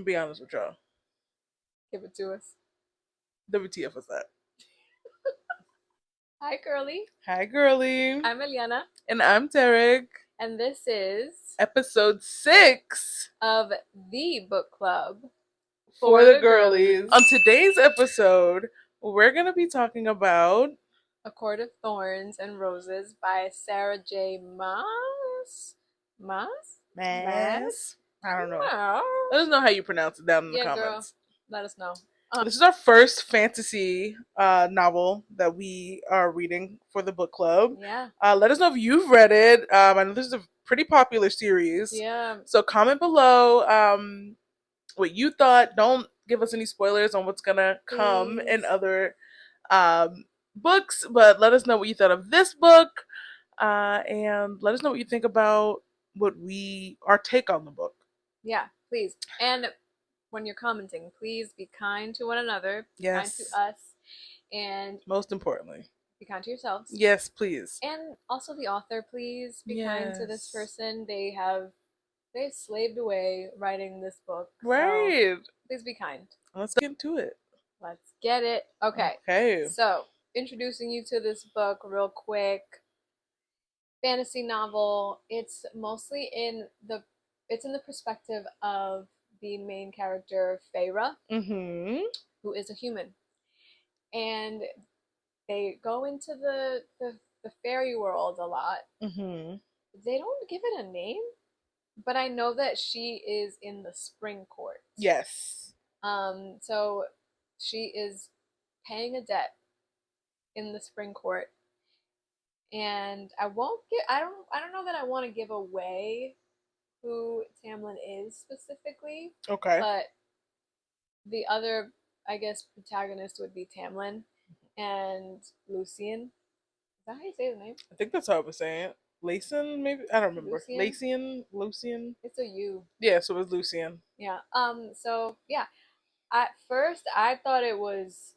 Be honest with y'all. Give it to us. WTF was that? Hi, girly. Hi, girly. I'm Eliana. And I'm Tarek. And this is episode 6 of the book club for the girlies. On today's episode, we're going to be talking about A Court of Thorns and Roses by Sarah J. Maas. Maas? Maas? I don't know. Maas? Let us know how you pronounce it down in the comments. Girl, let us know. This is our first fantasy novel that we are reading for the book club. Yeah. Let us know if you've read it. I know this is a pretty popular series. Yeah. So comment below what you thought. Don't give us any spoilers on what's gonna come in other books, but let us know what you thought of this book, and let us know what you think about our take on the book. Yeah, please. And when you're commenting, please be kind to one another, be kind to us, and most importantly, be kind to yourselves. Yes, please. And also the author, please be kind to this person. They've slaved away writing this book. Right. So please be kind. Let's get into it. Let's get it. Okay. So, introducing you to this book real quick. Fantasy novel. It's mostly in the perspective of the main character, Feyre, who is a human. And they go into the fairy world a lot. They don't give it a name, but I know that she is in the spring court. Yes. So she is paying a debt in the spring court. And I don't know that I want to give away who Tamlin is specifically. Okay. But the other, I guess, protagonist would be Tamlin and Lucien. Is that how you say the name? I think that's how I was saying it. Lucien, maybe? I don't remember. Lucien? It's a U. Yeah, so it was Lucien. Yeah. So yeah. At first I thought it was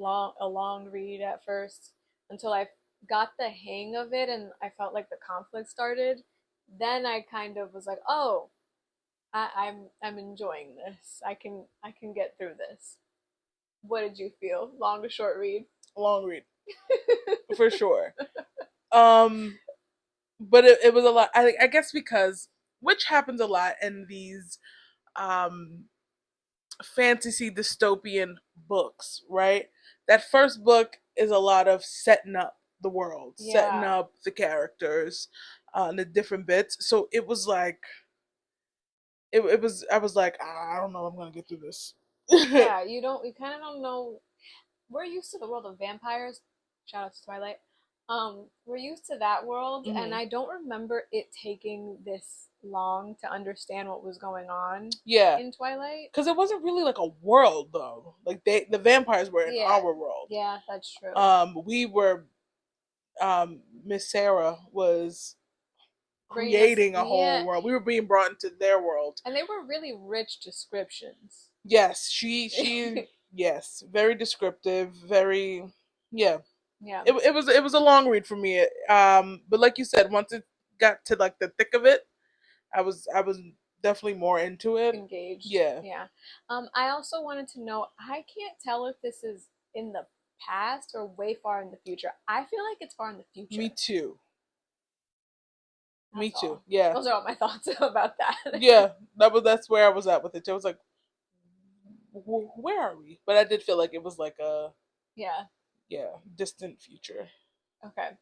a long read at first until I got the hang of it and I felt like the conflict started. Then I kind of was like, oh, I'm enjoying this. I can get through this. What did you feel? Long or short read? Long read. For sure. But it was a lot. I guess because, which happens a lot in these fantasy dystopian books, right? That first book is a lot of setting up the world, setting up the characters, the different bits. So it was like, I was like, I don't know if I'm gonna get through this. Yeah, you kind of don't know. We're used to the world of vampires. Shout out to Twilight. We're used to that world, and I don't remember it taking this long to understand what was going on. Yeah, in Twilight, because it wasn't really like a world though. Like the vampires were in our world. Yeah, that's true. We were, Miss Sarah was creating a whole world. We were being brought into their world, and they were really rich descriptions. Yes, she yes, very descriptive, very yeah. It was a long read for me. But like you said, once it got to like the thick of it, I was definitely more into it. Engaged. Yeah. I also wanted to know, I can't tell if this is in the past or way far in the future. I feel like it's far in the future. Me too. That's Me too. all. Yeah. Those are all my thoughts about that. Yeah, that's where I was at with it. I was like, where are we? But I did feel like it was like a distant future. Okay.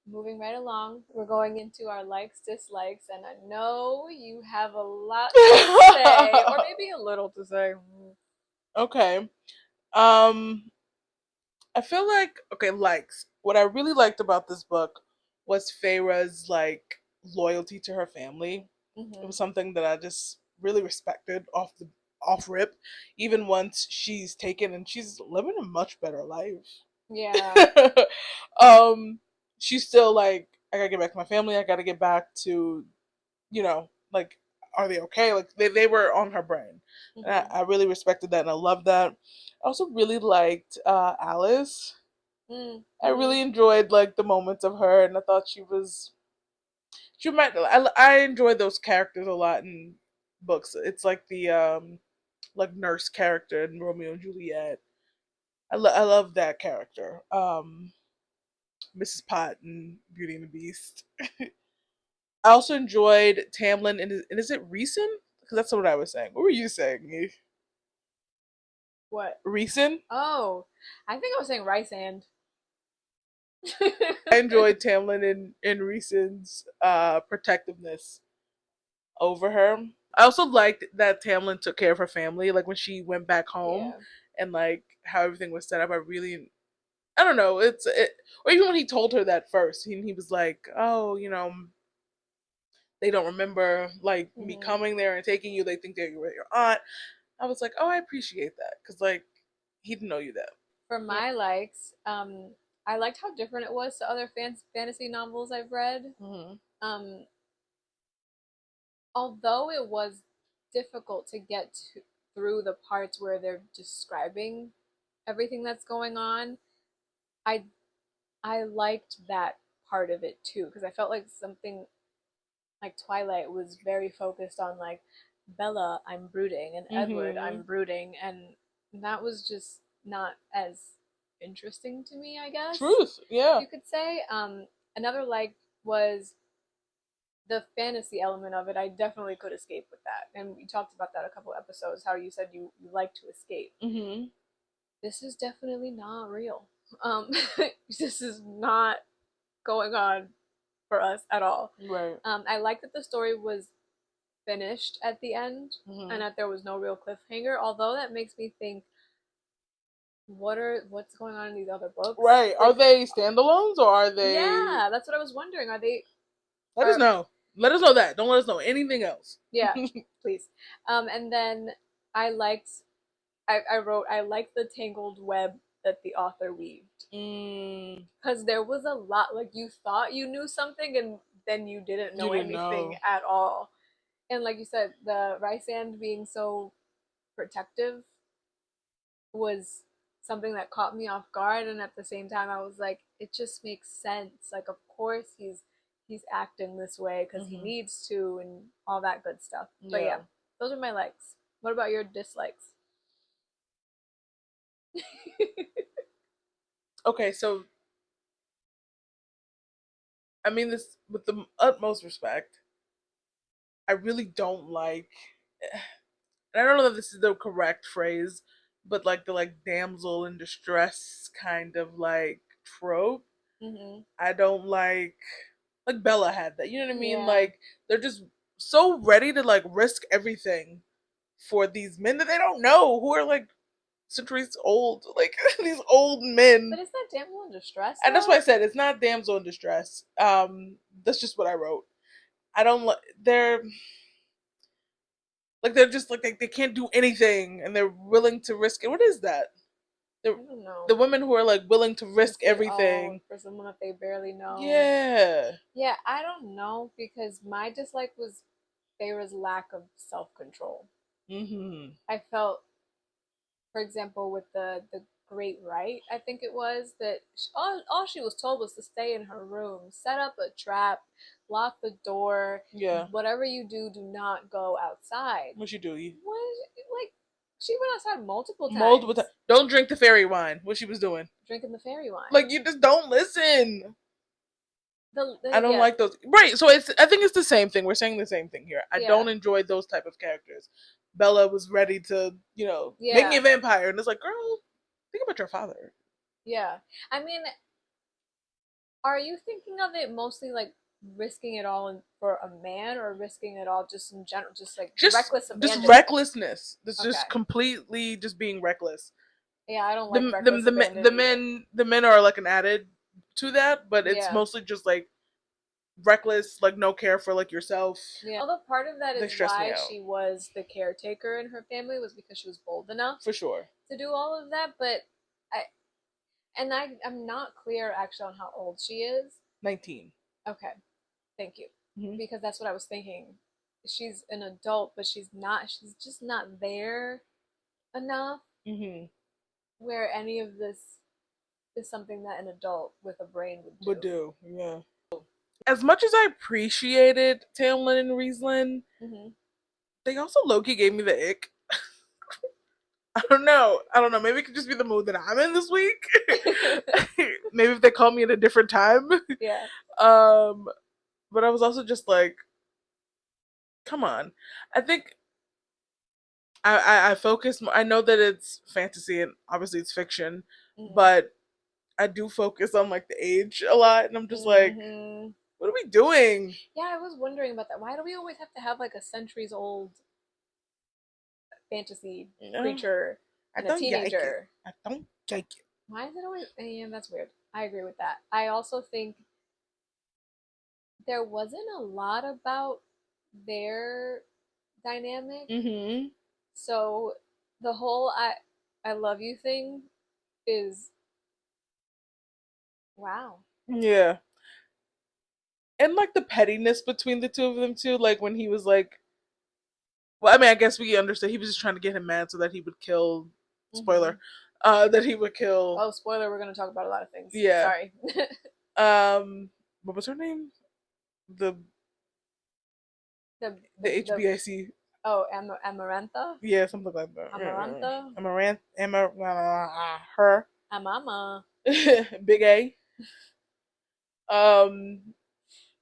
Moving right along, we're going into our likes, dislikes, and I know you have a lot to say, or maybe a little to say. Okay. I feel like, likes. What I really liked about this book was Feyre's like loyalty to her family. It was something that I just really respected off rip, even once she's taken and she's living a much better life. Yeah. She's still like, I gotta get back to my family. I gotta get back to, like, are they okay? Like they were on her brain. I really respected that and I loved that. I also really liked Alice. I really enjoyed like the moments of her, and I thought she might. I enjoyed those characters a lot, and books. It's like the like nurse character in Romeo and Juliet. I love that character. Mrs. Pot in Beauty and the Beast. I also enjoyed Tamlin and is it Reeson? Because that's what I was saying. What were you saying? What? Reeson? Oh, I think I was saying rice and. I enjoyed Tamlin and Reeson's protectiveness over her. I also liked that Tamlin took care of her family, like when she went back home, and like how everything was set up. I don't know, or even when he told her that first, he was like, oh, they don't remember like me coming there and taking you. They think that you were your aunt. I was like, oh, I appreciate that because like he didn't know you that. For my likes, I liked how different it was to other fantasy novels I've read. Although it was difficult to get through the parts where they're describing everything that's going on, I liked that part of it too, because I felt like something like Twilight was very focused on like Bella, I'm brooding, and Edward, I'm brooding, and that was just not as interesting to me, I guess. Truth, yeah. You could say. Another like was the fantasy element of it. I definitely could escape with that, and we talked about that a couple episodes. How you said you like to escape. This is definitely not real. This is not going on for us at all. Right. I like that the story was finished at the end and that there was no real cliffhanger, although that makes me think what's going on in these other books. Right. Like, are they standalones or are they? Yeah, that's what I was wondering. Are they? Let us know. Let us know that. Don't let us know anything else. Yeah, please. And then I wrote I liked the tangled web that the author weaved. Because there was a lot, like you thought you knew something and then you didn't know anything at all. And like you said, the Rysand being so protective was something that caught me off guard, and at the same time I was like, it just makes sense. Like of course he's acting this way because he needs to and all that good stuff. But yeah, those are my likes. What about your dislikes? Okay, so I mean this with the utmost respect. I really don't like, and I don't know if this is the correct phrase, but like the like damsel in distress kind of like trope. I don't like Bella had that. You know what I mean? Yeah. Like they're just so ready to like risk everything for these men that they don't know, who are like centuries old, like these old men. But it's not damsel in distress, and that's why I said it's not damsel in distress. That's just what I wrote. I don't like they're just like they can't do anything and they're willing to risk it. What is that? I don't know. The women who are like willing to risk everything for someone that they barely know. Yeah. Yeah, I don't know, because my dislike was Feyre's lack of self-control. I felt, for example, with the Great Right, I think it was, that all she was told was to stay in her room, set up a trap, lock the door. Yeah. Whatever you do, do not go outside. What you do? She went outside multiple times. Don't drink the fairy wine. What she was doing? Drinking the fairy wine. Like, you just don't listen. I don't like those. Right. So I think it's the same thing. We're saying the same thing here. I don't enjoy those type of characters. Bella was ready to, make me a vampire, and it's like, girl, think about your father. Yeah. I mean, are you thinking of it mostly like risking it all for a man, or risking it all just in general, just reckless abandonment? Just recklessness. This just completely just being reckless. Yeah, I don't like reckless abandonment. The men are like an added to that, but it's mostly just like reckless, like no care for like yourself. Yeah. Although part of that is why she was the caretaker in her family, was because she was bold enough for sure to do all of that. But I'm not clear actually on how old she is. 19. Okay, thank you. Because that's what I was thinking. She's an adult, but she's just not there enough where any of this is something that an adult with a brain would do. As much as I appreciated Tamlin and Riesling, They also low-key gave me the ick. I don't know. Maybe it could just be the mood that I'm in this week. Maybe if they call me at a different time. Yeah. But I was also just like, come on. I think I focus. I know that it's fantasy and obviously it's fiction, but I do focus on like the age a lot, and I'm just like, what are we doing? Yeah, I was wondering about that. Why do we always have to have like a centuries old fantasy creature and a teenager? I don't like it. Why is it always? Yeah, that's weird. I agree with that. I also think there wasn't a lot about their dynamic. So the whole I love you thing is wow. Yeah. And like the pettiness between the two of them too, like when he was like, well, I mean, I guess we understood he was just trying to get him mad so that he would kill. Spoiler, that he would kill. Oh, spoiler! We're gonna talk about a lot of things. Yeah. Sorry. What was her name? The HBIC. Oh, Amarantha. Yeah, something like that. Amarantha. Her. Amama. Big A.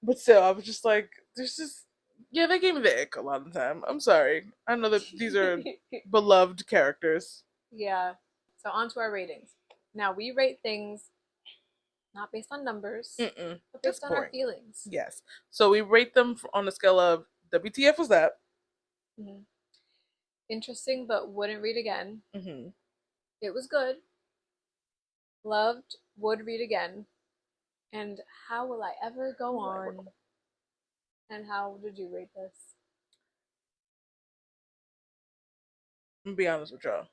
But still, I was just like, there's just, yeah, they gave me the ick a lot of the time. I'm sorry. I know that these are beloved characters. Yeah. So on to our ratings. Now we rate things not based on numbers, but based on our feelings. Yes. So we rate them on a scale of WTF was that? Interesting, but wouldn't read again. It was good. Loved, would read again. And how will I ever go on? And how did you rate this? I'm gonna be honest with y'all.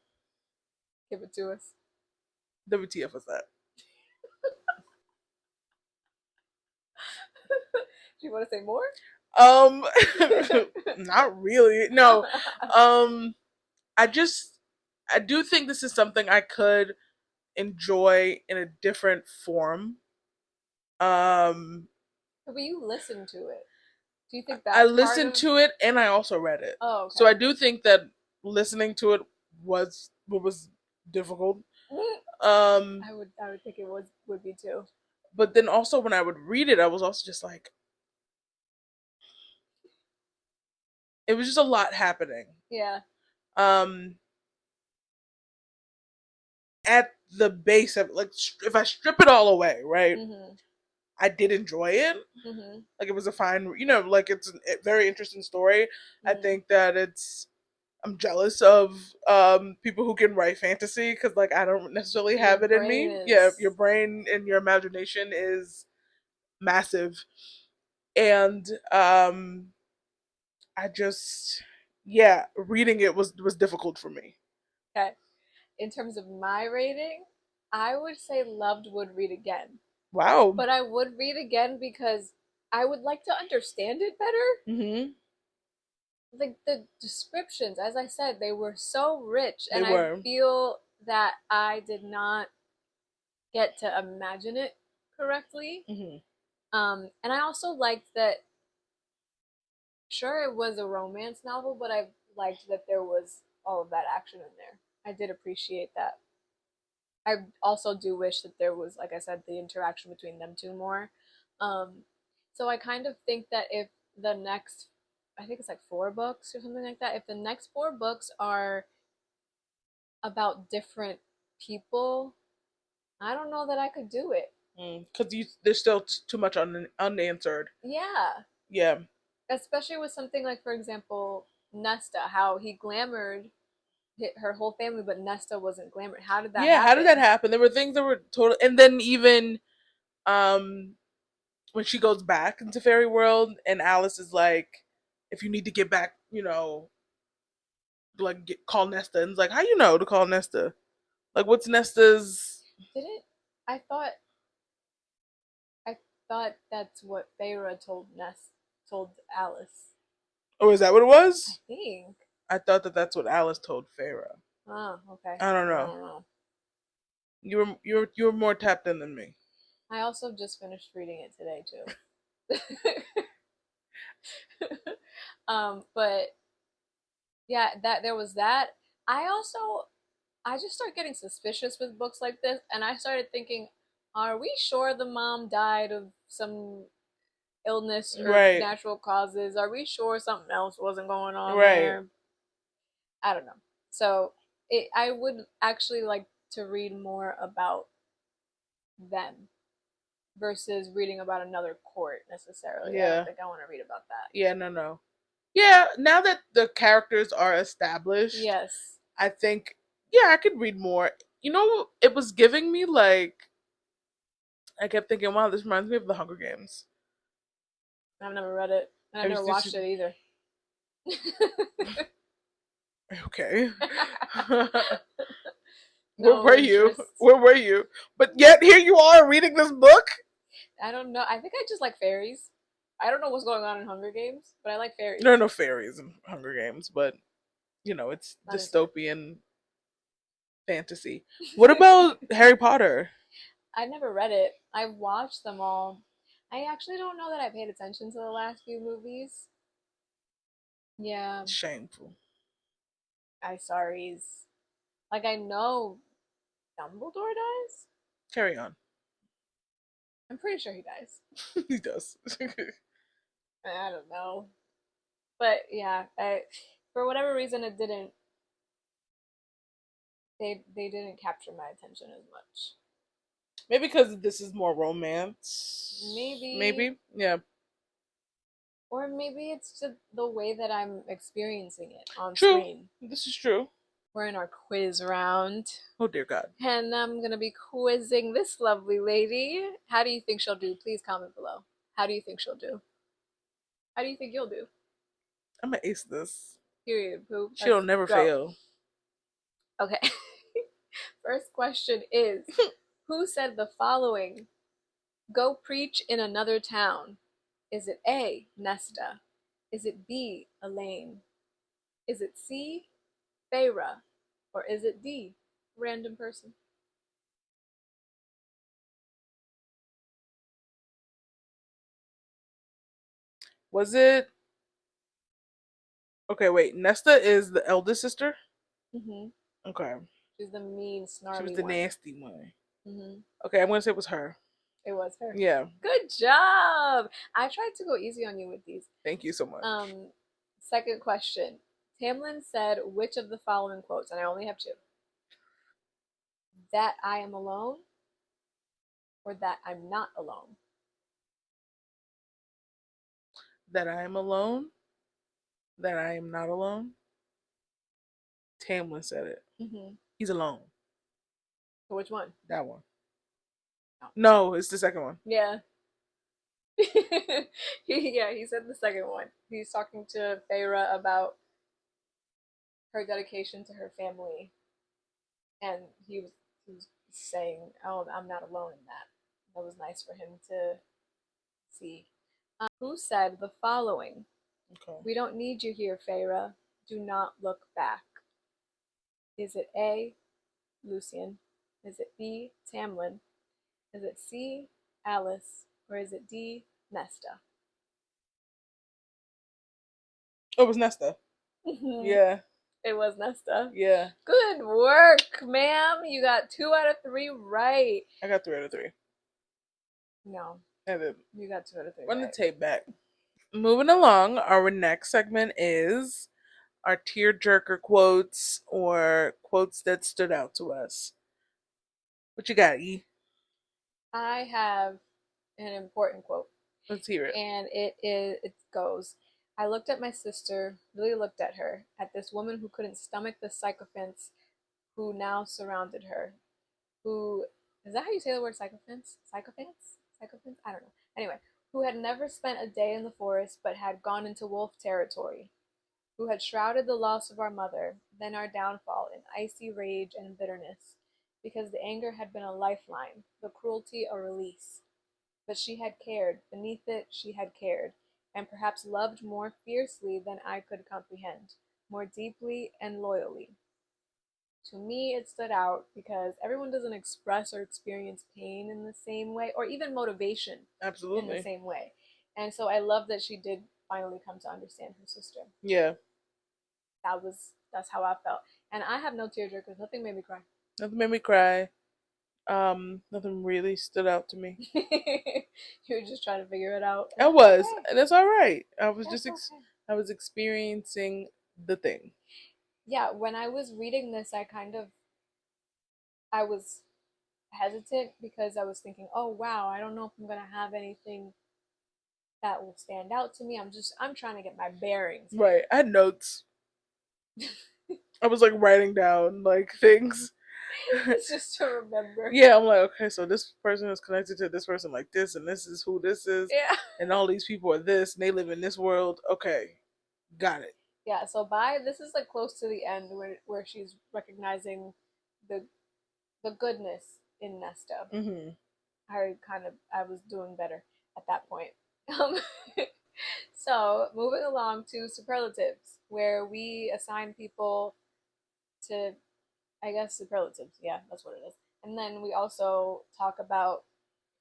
Give it to us. WTF was that? Do you want to say more? Not really. No. I do think this is something I could enjoy in a different form. But you listened to it. Do you think that I listened to it and I also read it. Oh, okay. So I do think that listening to it was difficult. I would think it would be too. But then also when I would read it, I was also just like, it was just a lot happening. Yeah. At the base of like, if I strip it all away, right? I did enjoy it. Like it was a fine, like it's a very interesting story. I think that I'm jealous of people who can write fantasy because like I don't necessarily have it in me. Yeah, your brain and your imagination is massive, and I just reading it was difficult for me. Okay, in terms of my rating, I would say loved, would read again. Wow. But I would read again because I would like to understand it better. Like the descriptions, as I said, they were so rich, and I feel that I did not get to imagine it correctly. And I also liked that. Sure, it was a romance novel, but I liked that there was all of that action in there. I did appreciate that. I also do wish that there was, like I said, the interaction between them two more. So I kind of think that if the next, I think it's like 4 books or something like that, if the next 4 books are about different people, I don't know that I could do it. Because there's still too much unanswered. Yeah. Yeah. Especially with something like, for example, Nesta, how he glamored her whole family, but Nesta wasn't glamored. How did that happen? How did that happen? There were things that were total, and then even when she goes back into fairy world and Alice is like, if you need to get back, like call Nesta, and it's like, how to call Nesta? Like, what's Nesta's? I thought that's what Feyre told Alice. Oh, is that what it was? I think. I thought that's what Alice told Feyre. Oh, okay. I don't know. You were more tapped in than me. I also just finished reading it today too. But Yeah, that there was that. I also I just start getting suspicious with books like this, and I started thinking, are we sure the mom died of some illness or Right. natural causes? Are we sure something else wasn't going on Right. there? I don't know. So I would actually like to read more about them versus reading about another court necessarily. I don't Yeah. think I want to read about that. Yeah, no. Yeah, now that the characters are established, Yes. I think, yeah, I could read more. You know, it was giving me like, I kept thinking, wow, this reminds me of The Hunger Games. I've never read it, and I've Have you never watched it either. Okay. Where No were you? interest. Where were you? But yet here you are reading this book? I don't know. I think I just like fairies. I don't know what's going on in Hunger Games, but I like fairies. There are no fairies in Hunger Games, but it's Not dystopian fantasy. What about Harry Potter? I never read it. I've watched them all. I actually don't know that I paid attention to the last few movies. Yeah, Shameful. I sorries. Like I know Dumbledore dies. Carry on. I'm pretty sure he dies. He does. I don't know, but yeah, for whatever reason it didn't. They didn't capture my attention as much. Maybe because this is more romance. Maybe, Maybe. Yeah. or maybe it's just the way that I'm experiencing it on True. screen. This is true. We're in our quiz round. Oh dear God. And I'm going to be quizzing this lovely lady. How do you think she'll do? Please comment below. How do you think she'll do? How do you think you'll do? I'm gonna ace this. Period, poop. She'll never go. fail. Okay. First question is who said the following? Go preach in another town. Is it A, Nesta? Is it B, Elaine? Is it C, Feyre? Or is it D, random person? Was it? Okay, wait. Nesta is the eldest sister? Mm-hmm. Okay. She's the mean, snarly She was the one. nasty one. Mm-hmm. Okay, I'm gonna say it was her. It was her. Yeah. Good job. I tried to go easy on you with these. Thank you so much. Second question. Tamlin said which of the following quotes, and I only have two. That I am alone, or that I'm not alone. That I am alone. That I am not alone. Tamlin said it. Mm-hmm. He's alone. So which one? That one. Oh. No, it's the second one. Yeah. He said the second one. He's talking to Feyre about her dedication to her family, and he was saying, "Oh, I'm not alone in that." That was nice for him to see. Who said the following? Okay. We don't need you here, Feyre. Do not look back. Is it A, Lucian? Is it B, Tamlin? Is it C, Alice? Or is it D, Nesta? Oh, it was Nesta. Yeah. It was Nesta. Yeah. Good work, ma'am. You got 2 out of 3 right. I got 3 out of 3. No. I did. You got 2 out of 3 Run right. the tape back. Moving along, our next segment is our tearjerker quotes or quotes that stood out to us. What you got, E? I have an important quote. Let's hear it. And it goes, I looked at my sister, really looked at her, at this woman who couldn't stomach the sycophants who now surrounded her. Who, is that how you say the word sycophants? Sycophants? Sycophants? I don't know. Anyway, who had never spent a day in the forest but had gone into wolf territory. Who had shrouded the loss of our mother, then our downfall, in icy rage and bitterness, because the anger had been a lifeline, the cruelty a release. But she had cared, beneath it she had cared, and perhaps loved more fiercely than I could comprehend, more deeply and loyally. To me, it stood out because everyone doesn't express or experience pain in the same way, or even motivation Absolutely. in the same way. And so I love that she did finally come to understand her sister. Yeah. that's how I felt. And I have no tearjerkers. Nothing made me cry. Nothing made me cry. Nothing really stood out to me. You were just trying to figure it out. I was, okay. and it's all right. I was That's just okay. I was experiencing the thing. Yeah, when I was reading this, I was hesitant because I was thinking, oh wow, I don't know if I'm gonna have anything that will stand out to me. I'm trying to get my bearings. Right. I had notes. I was like writing down like things. It's just to remember. Yeah, I'm like, okay, so this person is connected to this person like this, and this is who this is. Yeah. And all these people are this, and they live in this world. Okay, got it. Yeah, so this is like close to the end where she's recognizing the the goodness in Nesta. Mm-hmm. I was doing better at that point. Um, so moving along to superlatives, where we assign people to, I guess, superlatives. Yeah, that's what it is. And then we also talk about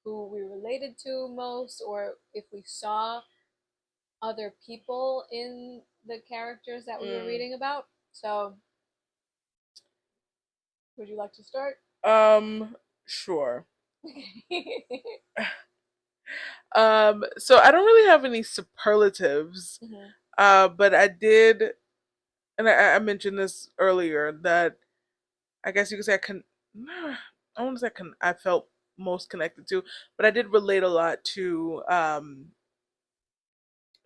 who we related to most, or if we saw other people in the characters that we were reading about. So, would you like to start? Sure. So I don't really have any superlatives. Mm-hmm. But I did, and I mentioned this earlier, that I guess you could say I want to say I felt most connected to, but I did relate a lot to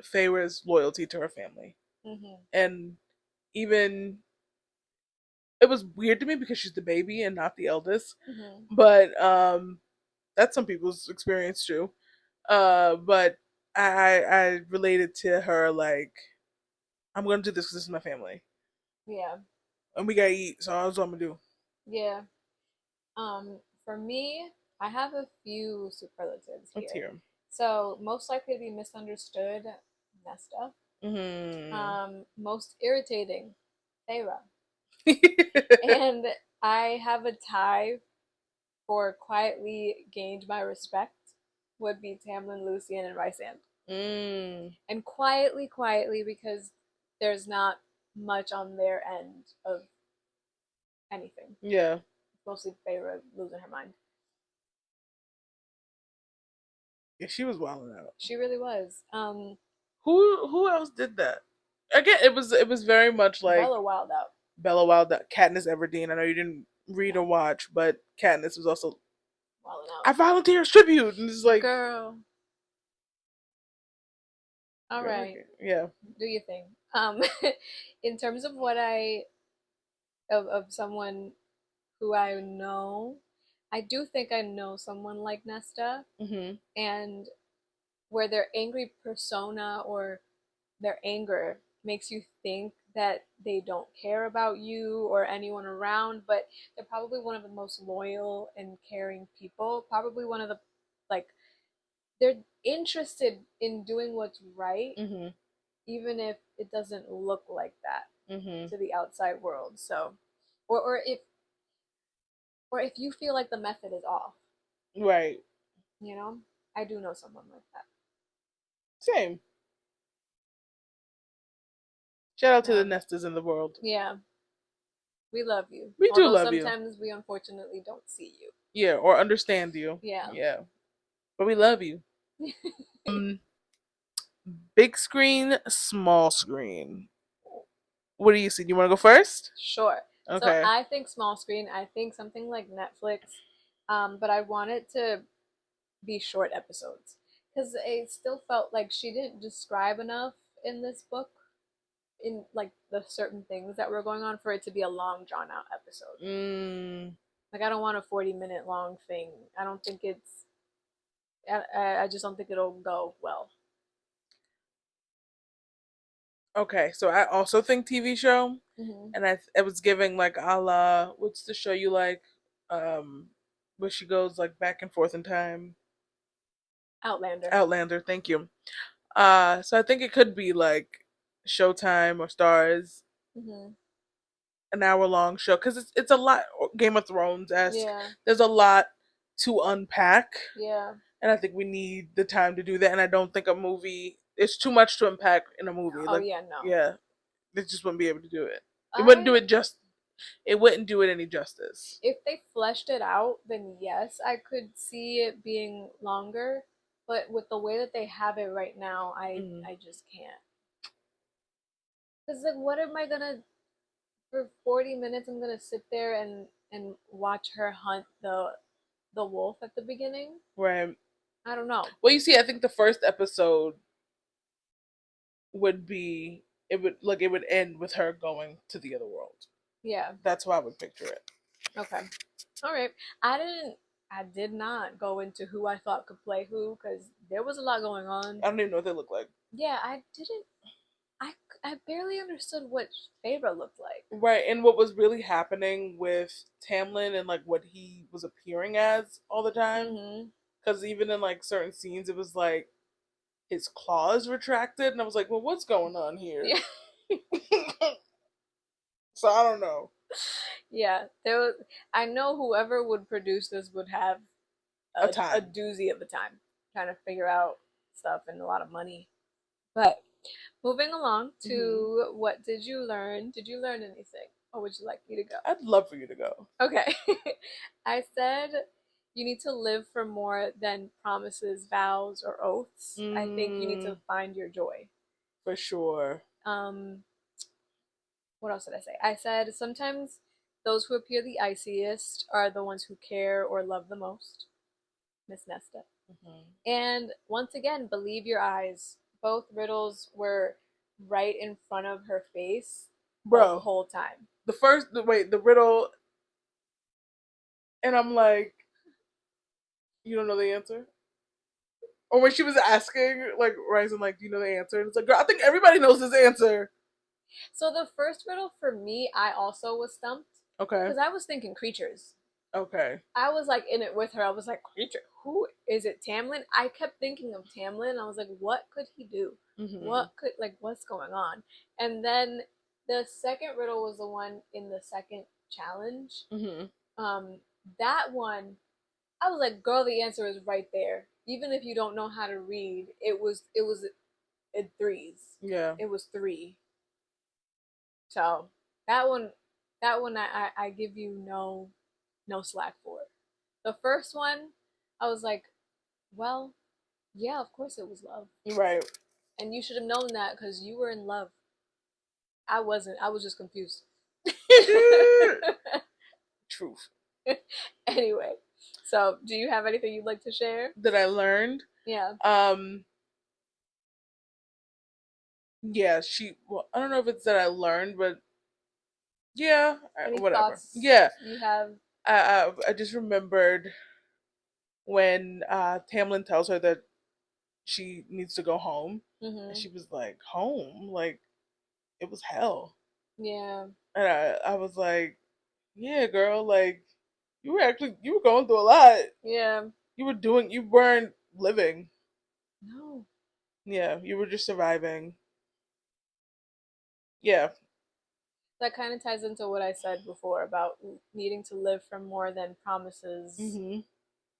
Feyre's loyalty to her family. Mm-hmm. And even it was weird to me because she's the baby and not the eldest. Mm-hmm. But that's some people's experience too. But I related to her like, I'm gonna do this because this is my family. Yeah. And we gotta eat, so that's what I'm gonna do. Yeah. For me, I have a few superlatives here. Let's hear 'em. So, most likely to be misunderstood, Nesta. Mm-hmm. Most irritating, Thera. And I have a tie for quietly gained my respect would be Tamlin, Lucian, and Rysand. And quietly, because there's not much on their end of anything. Yeah. Mostly Feyre losing her mind. Yeah, she was wilding out. She really was. Who else did that? Again, it was very much like Bella wild out. Bella wild out. Katniss Everdeen. I know you didn't read or watch, but Katniss was also wilding out. I volunteer as tribute, and it's like, girl. All right. Yeah. Do your thing. In terms of of someone who I know, I do think I know someone like Nesta, mm-hmm. and where their angry persona or their anger makes you think that they don't care about you or anyone around, but they're probably one of the most loyal and caring people. Probably one of the, like, they're interested in doing what's right, mm-hmm. even if it doesn't look like that, mm-hmm. to the outside world. So, or if you feel like the method is off, right? You know, I do know someone like that. Same. Shout out to the Nestas in the world. Yeah. We love you. We do love you. Sometimes we unfortunately don't see you. Yeah, or understand you. Yeah. Yeah. But we love you. Big screen, small screen. What do you see? Do you want to go first? Sure. Okay. So I think small screen. I think something like Netflix. But I want it to be short episodes. Because it still felt like she didn't describe enough in this book, in like the certain things that were going on, for it to be a long drawn out episode. Like, I don't want a 40-minute long thing. I don't think it's I just don't think it'll go well. Okay, so I also think TV show, mm-hmm. and it was giving like a la, what's the show you like, where she goes like back and forth in time. Outlander, thank you. So I think it could be like Showtime or Stars, mm-hmm. an hour-long show, because it's a lot. Game of Thrones esque. Yeah. There's a lot to unpack. Yeah. And I think we need the time to do that. And I don't think a movie. It's too much to unpack in a movie. Oh, like, yeah, no. Yeah. They just wouldn't be able to do it. It wouldn't do it it wouldn't do it any justice. If they fleshed it out, then yes, I could see it being longer. But with the way that they have it right now, I just can't. Because like, what am I gonna for 40 minutes? I'm gonna sit there and watch her hunt the wolf at the beginning. Right. I don't know. Well, you see, I think the first episode would be it would end with her going to the other world. Yeah. That's how I would picture it. Okay. All right. I did not go into who I thought could play who because there was a lot going on. I don't even know what they look like. Yeah, I didn't. I barely understood what Feyre looked like. Right, and what was really happening with Tamlin and like what he was appearing as all the time. Because even in like certain scenes, it was like his claws retracted, and I was like, "Well, what's going on here?" Yeah. So I don't know. Yeah, there was. I know whoever would produce this would have a doozy of a time trying to figure out stuff and a lot of money. But moving along to what did you learn? Did you learn anything, or would you like me to go? I'd love for you to go. Okay, I said you need to live for more than promises, vows, or oaths. I think you need to find your joy. For sure. What else did I say? I said sometimes those who appear the iciest are the ones who care or love the most. Miss Nesta. And once again, believe your eyes. Both riddles were right in front of her face, bro, the whole time. The riddle, and I'm like, you don't know the answer? Or when she was asking, like, Ryzen, like, do you know the answer? And it's like, girl, I think everybody knows this answer. So the first riddle for me, I also was stumped. Okay. Because I was thinking creatures. Okay. I was like in it with her. I was like, creature? Who is it? Tamlin? I kept thinking of Tamlin. I was like, what could he do? What's going on? And then the second riddle was the one in the second challenge. That one, I was like, girl, the answer is right there. Even if you don't know how to read, it was in threes. Yeah. It was 3. So that one I give you no slack for. The first one, I was like, well, yeah, of course it was love. Right. And you should have known that because you were in love. I wasn't. I was just confused. Truth. Anyway, so do you have anything you'd like to share? That I learned? Yeah. Yeah, I don't know if it's that I learned, but yeah, whatever. Yeah. You have? I just remembered when Tamlin tells her that she needs to go home, and she was like, home? Like, it was hell. Yeah. And I was like, yeah, girl, like, you were going through a lot. Yeah. You weren't living. No. Yeah, you were just surviving. Yeah. That kind of ties into what I said before about needing to live for more than promises.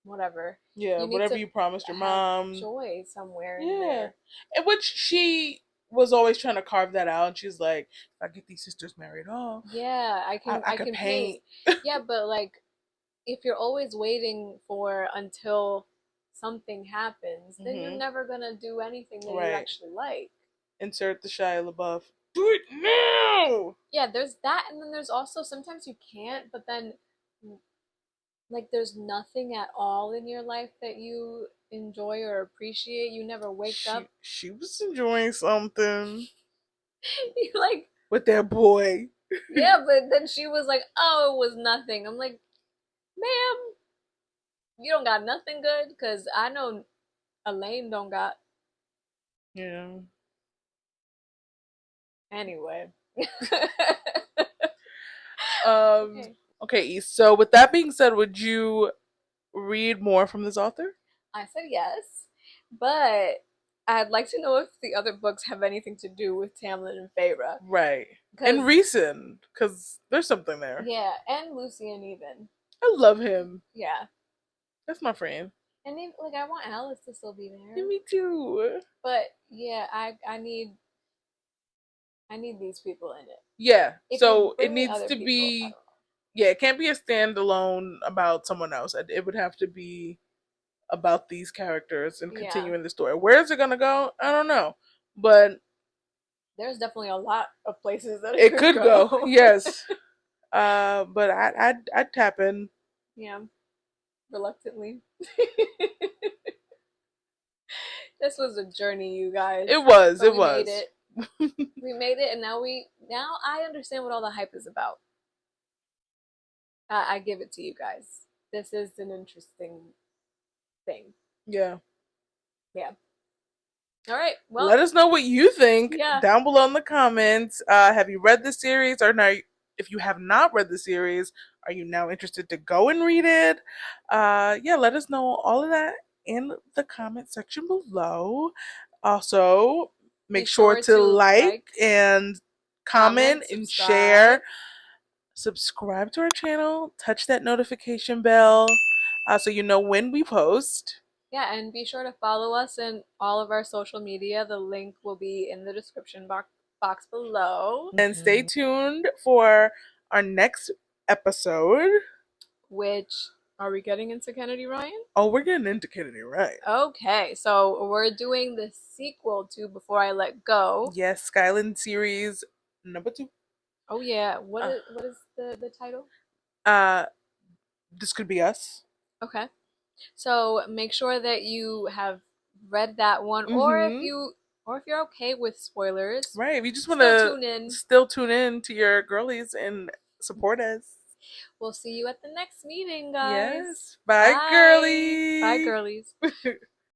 Whatever. Yeah, whatever you promised your mom. Joy somewhere in there. In which she was always trying to carve that out. And she's like, if I get these sisters married off. Yeah, I can paint. Yeah, but like, if you're always waiting for until something happens, then you're never gonna do anything that you actually like. Insert the Shia LaBeouf. Do it now! Yeah, there's that, and then there's also sometimes you can't, but then like there's nothing at all in your life that you enjoy or appreciate. You never wake up. She was enjoying something. Like with that boy. Yeah, but then she was like, oh, it was nothing. I'm like, ma'am, you don't got nothing good? Because I know Elaine don't got. Yeah. Anyway. Okay, so with that being said, would you read more from this author? I said yes, but I'd like to know if the other books have anything to do with Tamlin and Feyre. Right. And Rhysand, because there's something there. Yeah, and Lucian even. I love him. Yeah. That's my friend. And like, I want Alice to still be there. Me too. But yeah, I need I need these people in it. Yeah. So it needs to be. People, yeah, it can't be a standalone about someone else. It would have to be about these characters and continuing the story. Where is it gonna go? I don't know, but there's definitely a lot of places that it could go. Yes, but I'd tap in. Yeah, reluctantly. This was a journey, you guys. It was. But we made it. We made it, and now I understand what all the hype is about. I give it to you guys. This is an interesting thing. Yeah. Yeah. All right. Well, let us know what you think down below in the comments. Have you read the series, or now, if you have not read the series, are you now interested to go and read it? Yeah, let us know all of that in the comment section below. Also, make sure to like and comment and share. Subscribe to our channel. Touch that notification bell so you know when we post. Yeah, and be sure to follow us in all of our social media. The link will be in the description box below. And stay tuned for our next episode. Which, are we getting into Kennedy Ryan? Oh, we're getting into Kennedy Ryan. Okay, so we're doing the sequel to Before I Let Go. Yes, Skyland series number 2. Oh yeah, what is the title? This Could Be Us. Okay. So make sure that you have read that one, or if you're okay with spoilers, right? If you just want to still tune in to your girlies and support us. We'll see you at the next meeting, guys. Yes. Bye. Girlies. Bye, girlies.